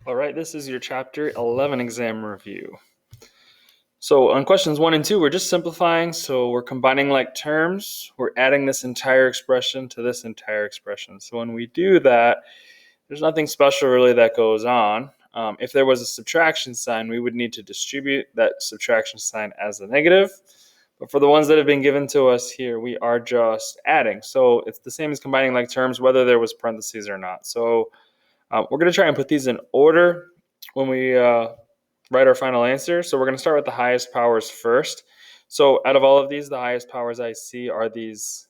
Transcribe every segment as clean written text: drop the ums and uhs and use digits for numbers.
All right, this is your Chapter 11 exam review. So on questions 1 and 2, we're just simplifying. So we're combining like terms. We're adding this entire expression to this entire expression. So when we do that, there's nothing special really that goes on. If there was a subtraction sign, we would need to distribute that subtraction sign as a negative. But for the ones that have been given to us here, we are just adding. So it's the same as combining like terms, whether there was parentheses or not. So we're going to try and put these in order when we write our final answer. So we're going to start with the highest powers first. So out of all of these, the highest powers I see are these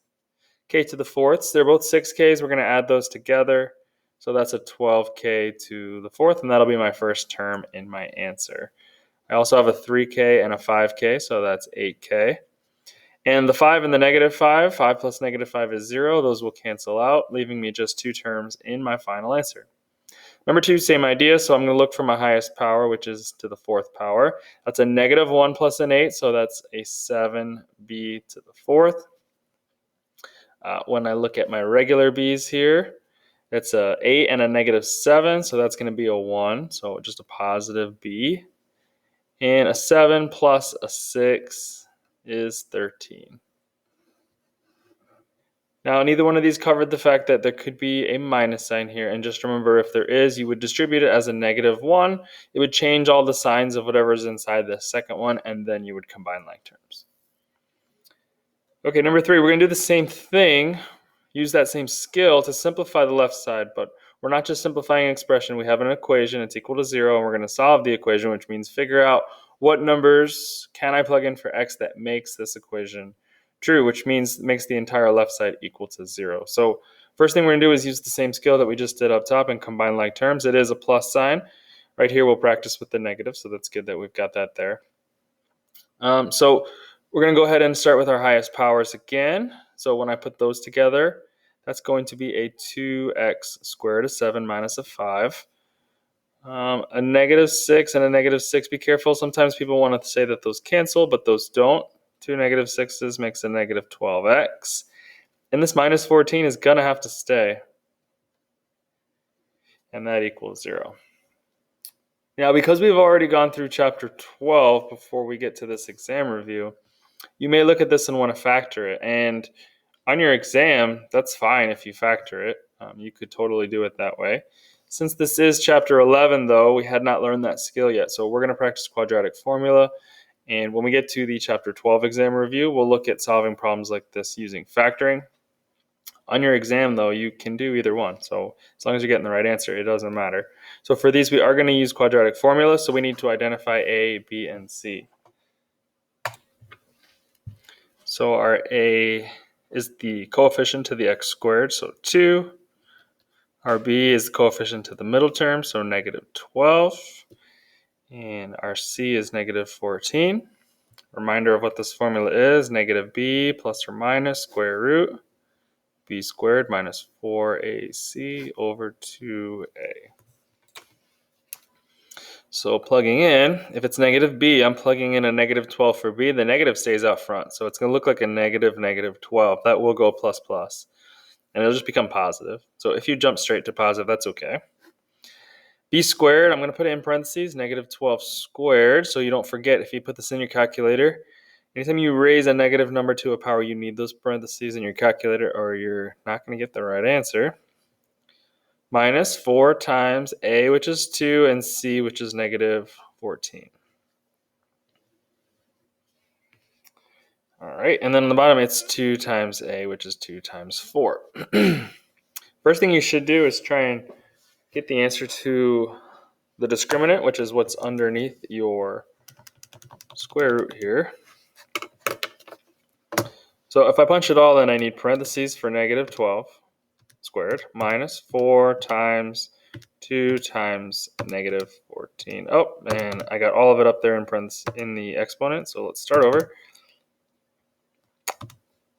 k to the fourths. They're both 6k's. We're going to add those together. So that's a 12k to the fourth, and that'll be my first term in my answer. I also have a 3k and a 5k, so that's 8k. And the 5 and the negative 5, 5 plus negative 5 is 0. Those will cancel out, leaving me just 2 terms in my final answer. Number 2, same idea, so I'm going to look for my highest power, which is to the fourth power. That's a negative 1 plus an 8, so that's a 7b to the fourth. When I look at my regular b's here, it's a 8 and a negative 7, so that's going to be a 1, so just a positive b. And a 7 plus a 6 is 13. Now, neither one of these covered the fact that there could be a minus sign here. And just remember, if there is, you would distribute it as a negative 1. It would change all the signs of whatever's inside the second one, and then you would combine like terms. Okay, number 3, we're going to do the same thing. Use that same skill to simplify the left side, but we're not just simplifying an expression. We have an equation. It's equal to 0, and we're going to solve the equation, which means figure out what numbers can I plug in for x that makes this equation true, which means makes the entire left side equal to 0. So first thing we're going to do is use the same skill that we just did up top and combine like terms. It is a plus sign. Right here we'll practice with the negative, so that's good that we've got that there. So we're going to go ahead and start with our highest powers again. So when I put those together, that's going to be a 2x squared, a 7 minus a 5. A negative 6 and a negative 6. Be careful. Sometimes people want to say that those cancel, but those don't. 2 negative 6's makes a negative 12x. And this minus 14 is going to have to stay. And that equals 0. Now, because we've already gone through chapter 12 before we get to this exam review, you may look at this and want to factor it. And on your exam, that's fine if you factor it. You could totally do it that way. Since this is chapter 11, though, we had not learned that skill yet. So we're going to practice quadratic formula. And when we get to the chapter 12 exam review, we'll look at solving problems like this using factoring. On your exam, though, you can do either one. So as long as you're getting the right answer, it doesn't matter. So for these, we are going to use quadratic formula. So we need to identify A, B, and C. So our A is the coefficient to the x squared, so 2. Our B is the coefficient to the middle term, so negative 12. And our C is negative 14. Reminder of what this formula is, negative b plus or minus square root b squared minus 4ac over 2a. So plugging in, if it's negative b, I'm plugging in a negative 12 for b. The negative stays out front, so it's going to look like a negative 12. That will go plus plus, and it'll just become positive. So if you jump straight to positive, that's okay. B squared, I'm going to put it in parentheses, negative 12 squared, so you don't forget if you put this in your calculator. Anytime you raise a negative number to a power, you need those parentheses in your calculator or you're not going to get the right answer. Minus 4 times a, which is 2, and c, which is negative 14. All right, and then on the bottom, it's 2 times a, which is 2 times 4. First thing you should do is try and get the answer to the discriminant, which is what's underneath your square root here. So if I punch it all in, I need parentheses for negative 12 squared minus 4 times 2 times negative 14. Oh, and I got all of it up there in parentheses in the exponent, so let's start over.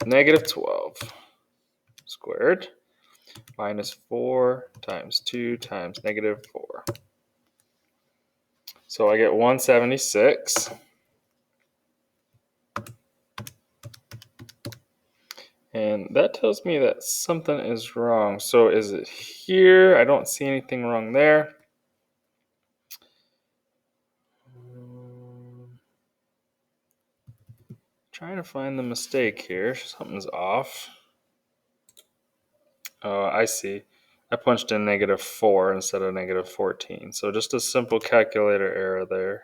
Negative 12 squared minus 4 times 2 times negative 4. So I get 176. And that tells me that something is wrong. So is it here? I don't see anything wrong there. trying to find the mistake here. Something's off. Oh, I see. I punched in -4 instead of -14. So just a simple calculator error there.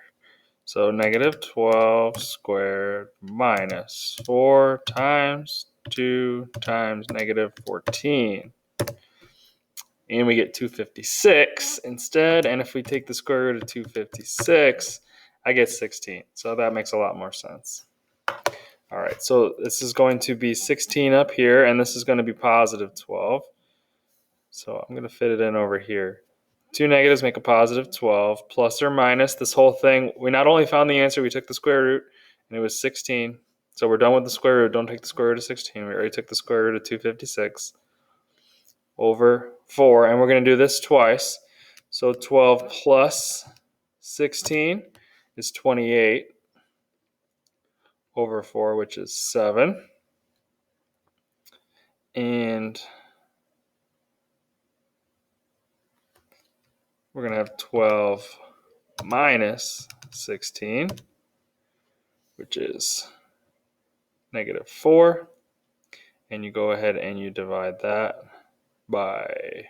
So -12 squared minus 4 times 2 times -14. And we get 256 instead. And if we take the square root of 256, I get 16. So that makes a lot more sense. All right, so this is going to be 16 up here, and this is going to be positive 12. So I'm going to fit it in over here. Two negatives make a positive 12, plus or minus this whole thing. We not only found the answer, we took the square root, and it was 16. So we're done with the square root. Don't take the square root of 16. We already took the square root of 256 over 4, and we're going to do this twice. So 12 plus 16 is 28 over 4, which is 7. And we're going to have 12 minus 16, which is -4. And you go ahead and you divide that by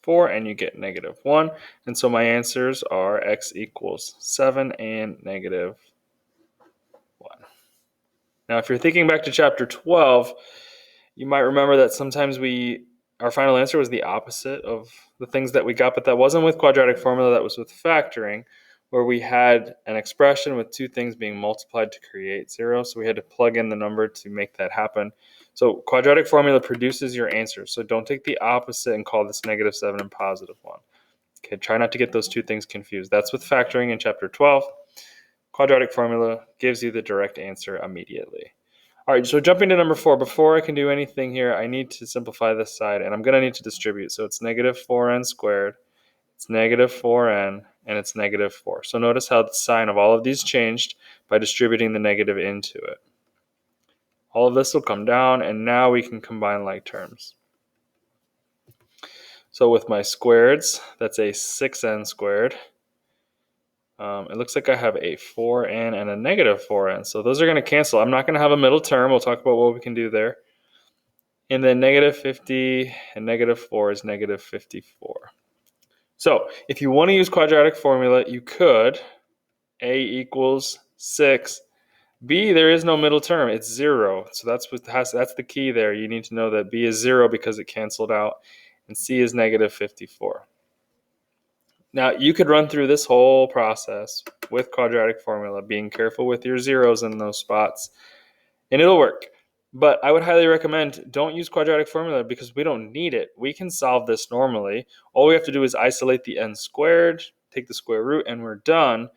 4, and you get -1. And so my answers are x equals 7 and -1. Now, if you're thinking back to chapter 12, you might remember that sometimes our final answer was the opposite of the things that we got, but that wasn't with quadratic formula, that was with factoring, where we had an expression with two things being multiplied to create 0, so we had to plug in the number to make that happen. So quadratic formula produces your answer, so don't take the opposite and call this -7 and +1. Okay, try not to get those two things confused. That's with factoring in chapter 12. Quadratic formula gives you the direct answer immediately. All right, so jumping to number 4, before I can do anything here, I need to simplify this side, and I'm going to need to distribute. So it's -4n squared, it's -4n, and it's -4. So notice how the sign of all of these changed by distributing the negative into it. All of this will come down, and now we can combine like terms. So with my squareds, that's a 6n squared. It looks like I have a 4n and a -4n. So those are going to cancel. I'm not going to have a middle term. We'll talk about what we can do there. And then -50 and -4 is -54. So if you want to use quadratic formula, you could. A equals 6. B, there is no middle term. It's 0. So that's the key there. You need to know that B is 0 because it canceled out. And C is -54. Now, you could run through this whole process with quadratic formula, being careful with your zeros in those spots, and it'll work. But I would highly recommend don't use quadratic formula because we don't need it. We can solve this normally. All we have to do is isolate the n squared, take the square root, and we're done.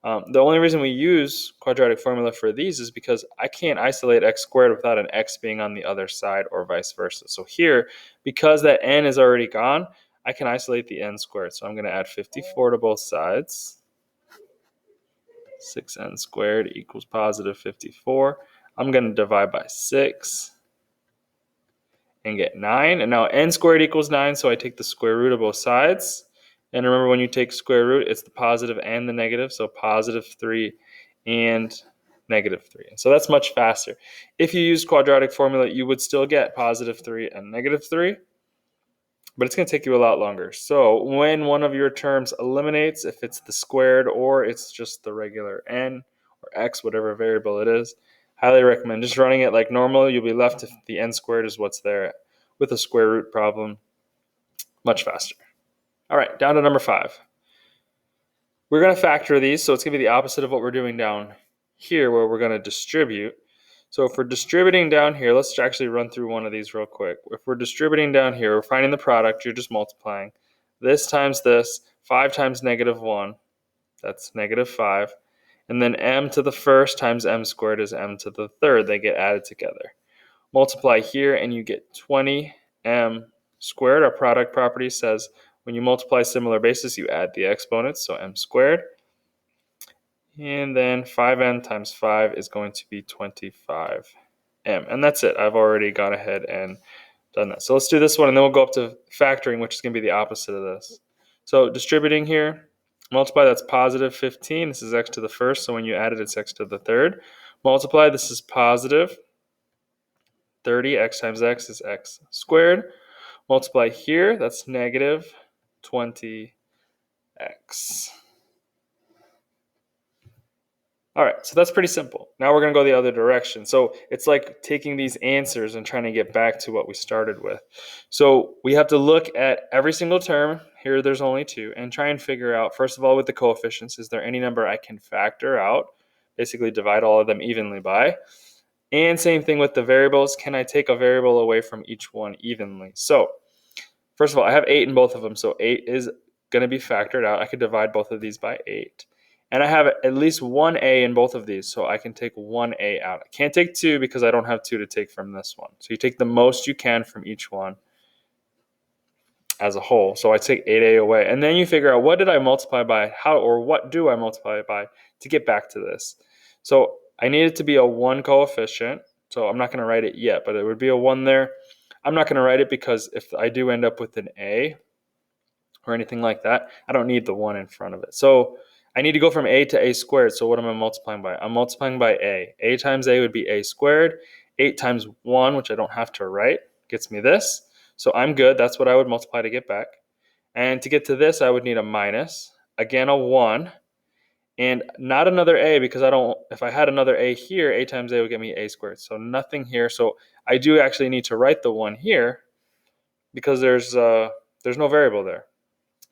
The only reason we use quadratic formula for these is because I can't isolate x squared without an x being on the other side or vice versa. So here, because that n is already gone, I can isolate the n squared. So I'm going to add 54 to both sides. 6n squared equals +54. I'm going to divide by 6 and get 9. And now n squared equals 9, so I take the square root of both sides. And remember, when you take square root, it's the positive and the negative, so +3 and -3. And so that's much faster. If you use quadratic formula, you would still get +3 and -3, but it's going to take you a lot longer. So when one of your terms eliminates, if it's the squared or it's just the regular n or x, whatever variable it is, highly recommend just running it like normal. You'll be left if the n squared is what's there with a square root problem. Much faster. All right, down to number 5. We're going to factor these, so it's going to be the opposite of what we're doing down here where we're going to distribute. So if we're distributing down here, let's actually run through one of these real quick. If we're distributing down here, we're finding the product, you're just multiplying. This times this, 5 times -1, that's -5. And then m to the first times m squared is m to the third. They get added together. Multiply here and you get 20m squared. Our product property says when you multiply similar bases, you add the exponents, so m squared. And then 5m times 5 is going to be 25m. And that's it. I've already gone ahead and done that. So let's do this one, and then we'll go up to factoring, which is going to be the opposite of this. So distributing here, multiply, that's +15. This is x to the first, so when you add it, it's x to the third. Multiply, this is positive 30. X times x is x squared. Multiply here, that's negative 20x. All right, so that's pretty simple. Now we're going to go the other direction. So it's like taking these answers and trying to get back to what we started with. So we have to look at every single term. Here there's only two, and try and figure out, first of all, with the coefficients, is there any number I can factor out? Basically divide all of them evenly by. And same thing with the variables. Can I take a variable away from each one evenly? So first of all, I have 8 in both of them, so 8 is going to be factored out. I could divide both of these by 8. And I have at least one A in both of these, so I can take one A out. I can't take 2 because I don't have 2 to take from this one. So you take the most you can from each one as a whole. So I take 8A away. And then you figure out, what did I multiply by? How, or what do I multiply by to get back to this? So I need it to be a 1 coefficient. So I'm not going to write it yet, but it would be a 1 there. I'm not going to write it because if I do end up with an A or anything like that, I don't need the 1 in front of it. So I need to go from A to A squared. So what am I multiplying by? I'm multiplying by A. A times A would be A squared. 8 times 1, which I don't have to write, gets me this. So I'm good. That's what I would multiply to get back. And to get to this, I would need a minus. Again, a 1. And not another A, because if I had another A here, A times A would get me A squared. So nothing here. So I do actually need to write the 1 here because there's no variable there.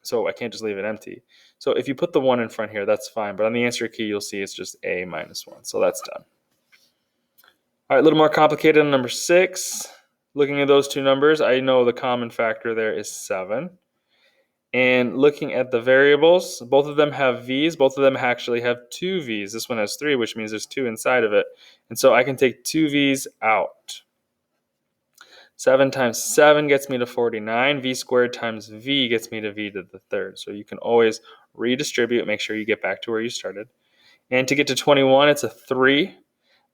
So I can't just leave it empty. So if you put the 1 in front here, that's fine. But on the answer key, you'll see it's just A minus 1. So that's done. All right, a little more complicated on number 6. Looking at those two numbers, I know the common factor there is 7. And looking at the variables, both of them have v's. Both of them actually have 2 v's. This one has 3, which means there's 2 inside of it. And so I can take 2 v's out. 7 times 7 gets me to 49. V squared times v gets me to v to the third. So you can always redistribute, make sure you get back to where you started. And to get to 21, it's a 3.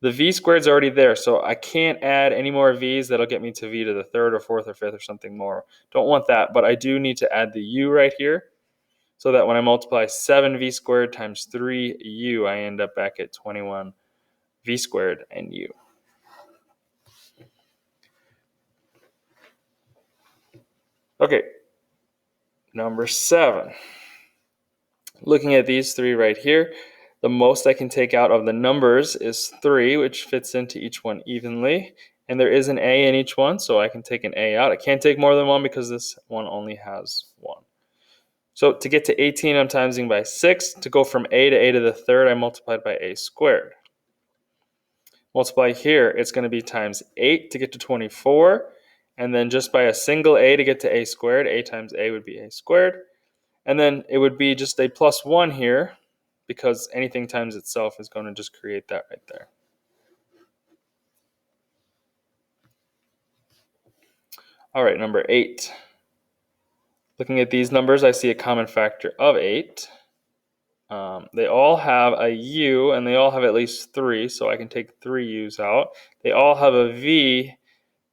The v squared is already there, so I can't add any more v's. That'll get me to v to the third or fourth or fifth or something more. Don't want that, but I do need to add the u right here, so that when I multiply 7v squared times 3u, I end up back at 21 v squared and u. Okay, number 7. Looking at these 3 right here, the most I can take out of the numbers is 3, which fits into each one evenly. And there is an A in each one, so I can take an A out. I can't take more than 1 because this one only has 1. So to get to 18, I'm timesing by 6. To go from A to the third, I multiplied by A squared. Multiply here, it's going to be times 8 to get to 24. And then just by a single A to get to A squared, A times A would be A squared. And then it would be just a plus 1 here, because anything times itself is going to just create that right there. All right, number 8. Looking at these numbers, I see a common factor of 8. They all have a u, and they all have at least 3, so I can take 3 u's out. They all have a v.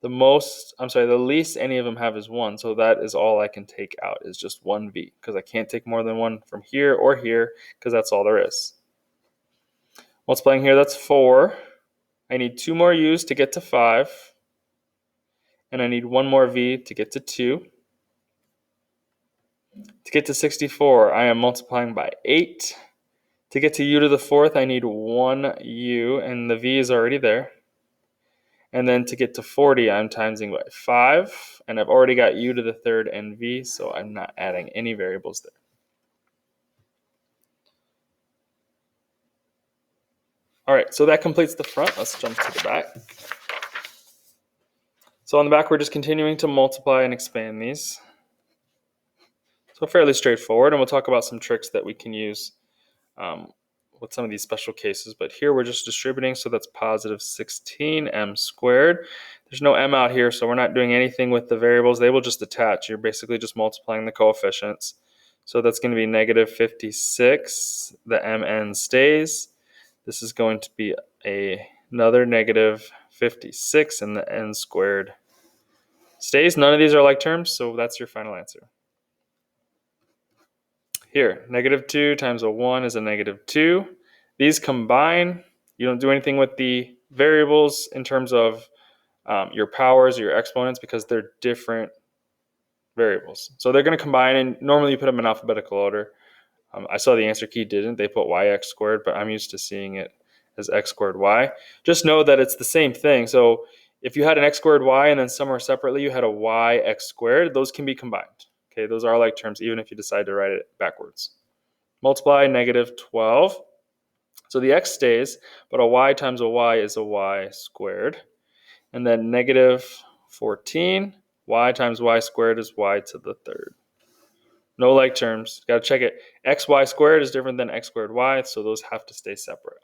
The least any of them have is 1, so that is all I can take out, is just 1 v, because I can't take more than 1 from here or here, because that's all there is. Multiplying here, that's 4. I need 2 more u's to get to 5, and I need 1 more v to get to 2. To get to 64, I am multiplying by 8. To get to u to the fourth, I need 1 u, and the v is already there. And then to get to 40, I'm timesing by 5, and I've already got u to the third and v, so I'm not adding any variables there. All right, so that completes the front. Let's jump to the back. So on the back, we're just continuing to multiply and expand these. So fairly straightforward, and we'll talk about some tricks that we can use with some of these special cases. But here we're just distributing, so that's positive 16m squared. There's no m out here, so we're not doing anything with the variables. They will just attach. You're basically just multiplying the coefficients. So that's going to be negative 56. The mn stays. This is going to be another negative 56, and the n squared stays. None of these are like terms, so that's your final answer. Here, negative 2 times a 1 is a negative 2. These combine, You don't do anything with the variables in terms of your powers or your exponents because they're different variables. So they're going to combine, and normally you put them in alphabetical order. I saw the answer key didn't. They put yx squared, but I'm used to seeing it as x squared y. Just know that it's the same thing. So if you had an x squared y and then somewhere separately you had a y x squared, those can be combined. Okay, those are like terms even if you decide to write it backwards. Multiply negative 12. So the x stays, but a y times a y is a y squared. And then negative 14, y times y squared is y to the third. No like terms. Got to check it. Xy squared is different than x squared y, so those have to stay separate.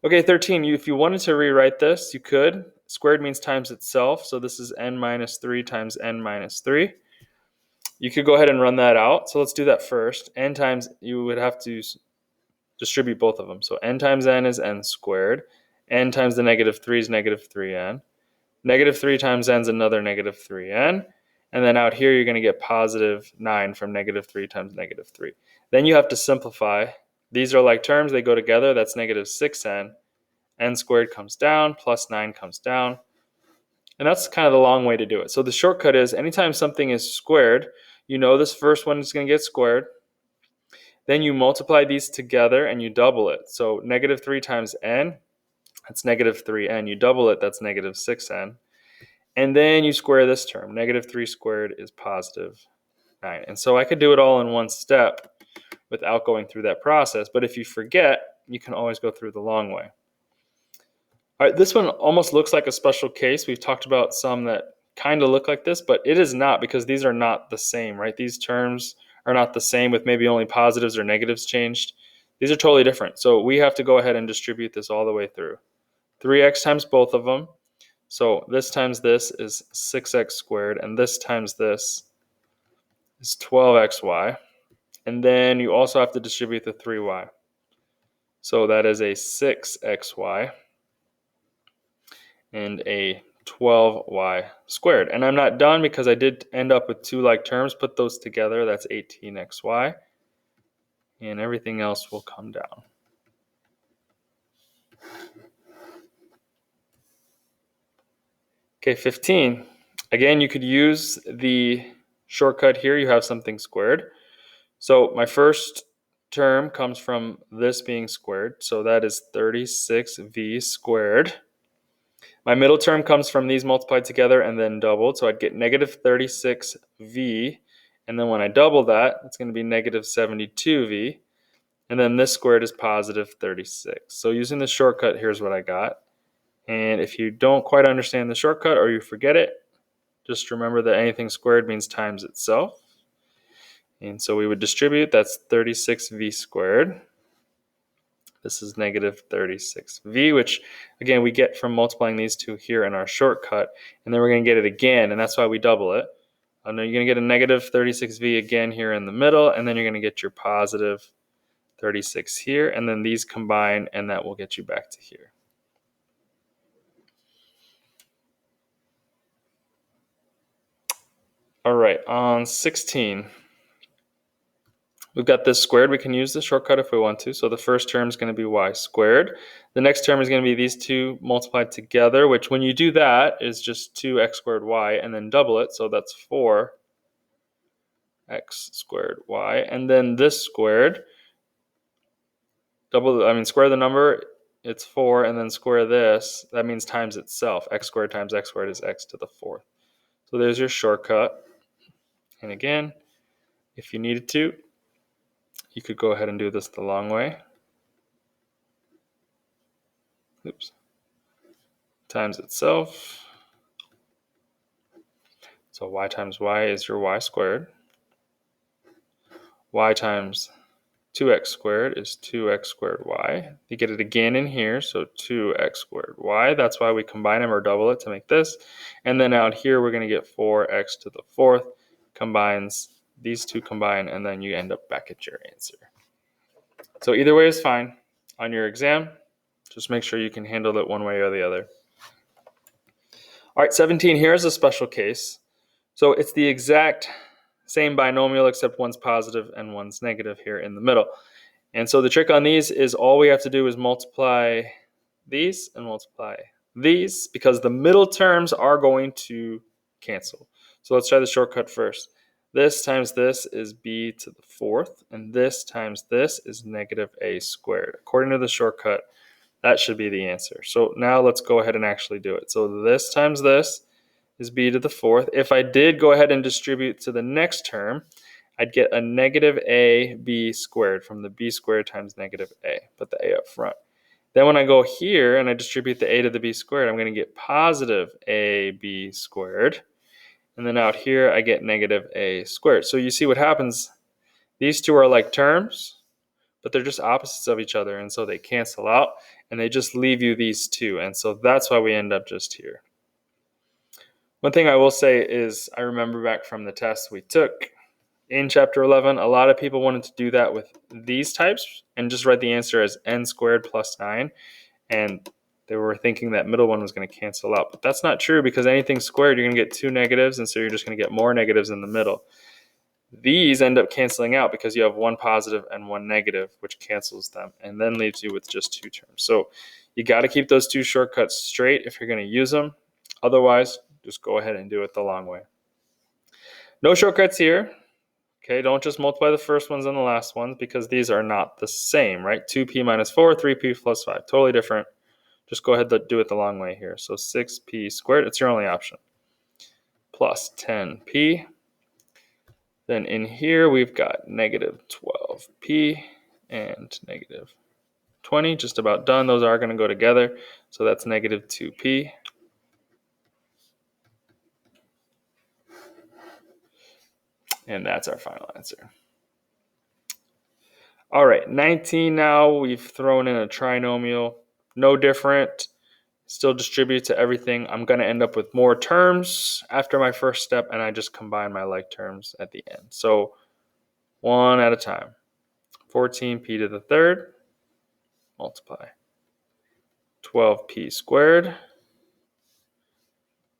Okay, 13. If you wanted to rewrite this, you could. Squared means times itself, so this is n minus 3 times n minus 3. You could go ahead and run that out. So let's do that first. N times, you would have to distribute both of them. So n times n is n squared. N times the negative 3 is negative 3n. Negative 3 times n is another negative 3n. And then out here, you're going to get positive 9 from negative 3 times negative 3. Then you have to simplify. These are like terms. They go together. That's negative 6n. N squared comes down, plus 9 comes down. And that's kind of the long way to do it. So the shortcut is anytime something is squared, you know this first one is going to get squared. Then you multiply these together and you double it. So negative 3 times n, that's negative 3n. You double it, that's negative 6n. And then you square this term. Negative 3 squared is positive 9. And so I could do it all in one step without going through that process. But if you forget, you can always go through the long way. All right, this one almost looks like a special case. We've talked about some that kind of look like this, but it is not because these are not the same, right? These terms are not the same with maybe only positives or negatives changed. These are totally different. So we have to go ahead and distribute this all the way through. 3x times both of them. So this times this is 6x squared, and this times this is 12xy. And then you also have to distribute the 3y. So that is a 6xy and a 12y squared. And I'm not done because I did end up with two like terms. Put those together, that's 18xy. And everything else will come down. Okay, 15. Again, you could use the shortcut here. You have something squared. So my first term comes from this being squared. So that is 36v squared. My middle term comes from these multiplied together and then doubled. So I'd get negative 36v. And then when I double that, it's going to be negative 72v. And then this squared is positive 36. So using the shortcut, here's what I got. And if you don't quite understand the shortcut or you forget it, just remember that anything squared means times itself. And so we would distribute, that's 36v squared. This is negative 36v, which again, we get from multiplying these two here in our shortcut. And then we're going to get it again, and that's why we double it. Now you're going to get a negative 36v again here in the middle, and then you're going to get your positive 36 here, and then these combine, and that will get you back to here. All right, on 16, we've got this squared. We can use the shortcut if we want to. So the first term is going to be y squared. The next term is going to be these two multiplied together, which when you do that is just 2x squared y, and then double it. So that's 4x squared y. And then this squared, square the number, it's 4, and then square this. That means times itself. X squared times x squared is x to the 4th. So there's your shortcut. And again, if you needed to, you could go ahead and do this the long way. Oops. Times itself. So y times y is your y squared. Y times 2x squared is 2x squared y. You get it again in here, so 2x squared y. That's why we combine them or double it to make this. And then out here, we're going to get 4x to the 4th. Combines, these two combine, and then you end up back at your answer. So either way is fine. On your exam, just make sure you can handle it one way or the other. All right, 17, here's a special case. So it's the exact same binomial except one's positive and one's negative here in the middle. And so the trick on these is all we have to do is multiply these and multiply these, because the middle terms are going to cancel. So let's try the shortcut first. This times this is b to the fourth, and this times this is negative a squared. According to the shortcut, that should be the answer. So now let's go ahead and actually do it. So this times this is b to the fourth. If I did go ahead and distribute to the next term, I'd get a negative ab squared from the b squared times negative a. Put the a up front. Then when I go here and I distribute the a to the b squared, I'm going to get positive ab squared. And then out here, I get negative a squared. So you see what happens. These two are like terms, but they're just opposites of each other. And so they cancel out, and they just leave you these two. And so that's why we end up just here. One thing I will say is I remember back from the test we took in chapter 11, a lot of people wanted to do that with these types and just write the answer as n squared plus 9. And they were thinking that middle one was going to cancel out. But that's not true, because anything squared, you're going to get two negatives, and so you're just going to get more negatives in the middle. These end up canceling out because you have one positive and one negative, which cancels them and then leaves you with just two terms. So you got to keep those two shortcuts straight if you're going to use them. Otherwise, just go ahead and do it the long way. No shortcuts here. Okay, don't just multiply the first ones and the last ones, because these are not the same, right? 2p minus 4, 3p plus 5, totally different. Just go ahead and do it the long way here. So 6p squared, it's your only option, plus 10p. Then in here, we've got negative 12p and negative 20, just about done. Those are going to go together. So that's negative 2p. And that's our final answer. All right, 19 now. We've thrown in a trinomial. No different. Still distribute to everything. I'm going to end up with more terms after my first step, and I just combine my like terms at the end. So one at a time. 14p to the third, multiply. 12p squared,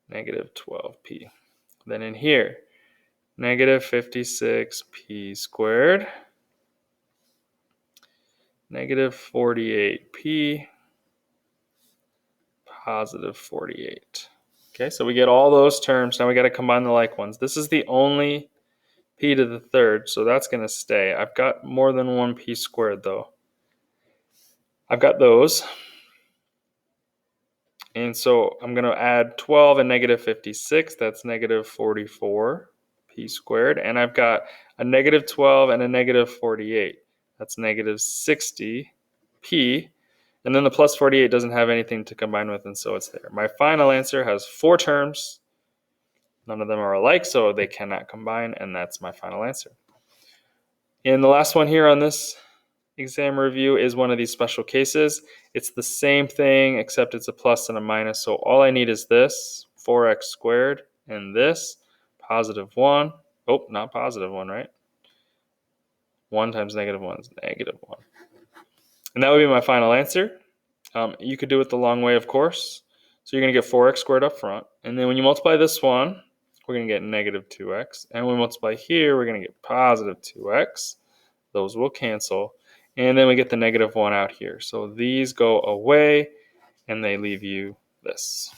negative 12p. Then in here, negative 56p squared, negative 48p, positive 48. Okay, so we get all those terms. Now we got to combine the like ones. This is the only p to the third, so that's going to stay. I've got more than one p squared, though. I've got those. And so I'm going to add 12 and negative 56. That's negative 44p squared. And I've got a negative 12 and a negative 48. That's negative 60p. And then the plus 48 doesn't have anything to combine with, and so it's there. My final answer has four terms. None of them are alike, so they cannot combine, and that's my final answer. And the last one here on this exam review is one of these special cases. It's the same thing, except it's a plus and a minus. So all I need is this, 4x squared, and this, positive 1. Oh, not positive 1, right? 1 times negative 1 is negative 1. And that would be my final answer. You could do it the long way, of course. So you're going to get 4x squared up front. And then when you multiply this one, we're going to get negative 2x. And when we multiply here, we're going to get positive 2x. Those will cancel. And then we get the negative 1 out here. So these go away, and they leave you this.